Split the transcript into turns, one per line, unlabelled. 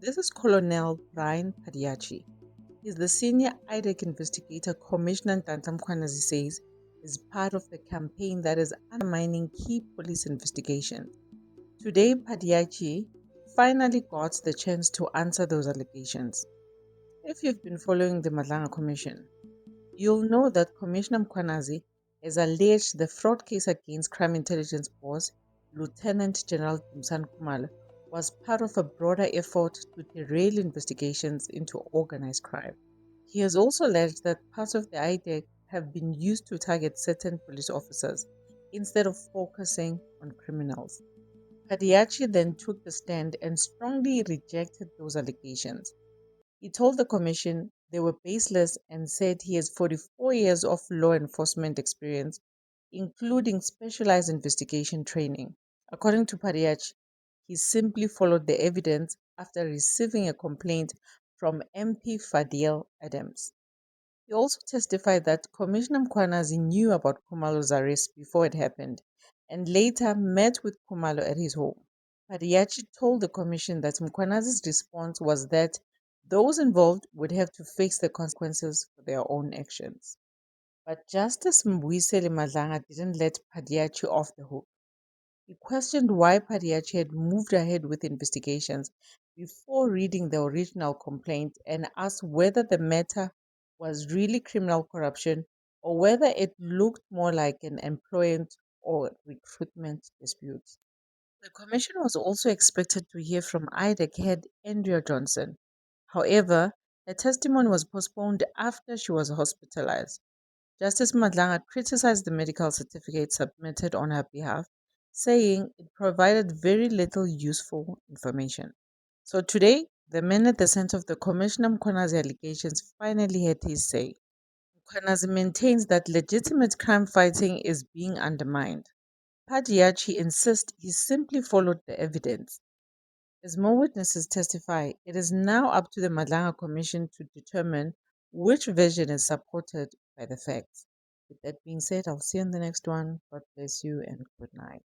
This is Colonel Brian Padiachi. He's the senior IDEC investigator Commissioner Ntantam Kwanazi says is part of the campaign that is undermining key police investigations. Today, Padiachi finally got the chance to answer those allegations. If you've been following the Madlanga Commission, you'll know that Commissioner Mkwanazi has alleged the fraud case against Crime Intelligence Boss, Lieutenant General Dumsan Kumalo, was part of a broader effort to derail investigations into organized crime. He has also alleged that parts of the IDEC have been used to target certain police officers instead of focusing on criminals. Padiachi then took the stand and strongly rejected those allegations. He told the commission they were baseless and said he has 44 years of law enforcement experience, including specialized investigation training. According to Padiach, he simply followed the evidence after receiving a complaint from MP Fadil Adams. He also testified that Commissioner Mkwanazi knew about Kumalo's arrest before it happened and later met with Kumalo at his home. Padiachi told the commission that Mkwanazi's response was that those involved would have to face the consequences for their own actions. But Justice Mbuyiseli Madlanga didn't let Padiachi off the hook. He questioned why Padiachi had moved ahead with investigations before reading the original complaint and asked whether the matter was really criminal corruption or whether it looked more like an employment or recruitment dispute. The commission was also expected to hear from IDEC head Andrea Johnson. However, her testimony was postponed after she was hospitalized. Justice Madlanga criticized the medical certificate submitted on her behalf, saying it provided very little useful information. So today, the man at the center of the Commissioner Mkwanazi allegations finally had his say. Mkwanazi maintains that legitimate crime fighting is being undermined. Padiachi insists he simply followed the evidence. As more witnesses testify, it is now up to the Madlanga Commission to determine which version is supported by the facts. With that being said, I'll see you in the next one. God bless you and good night.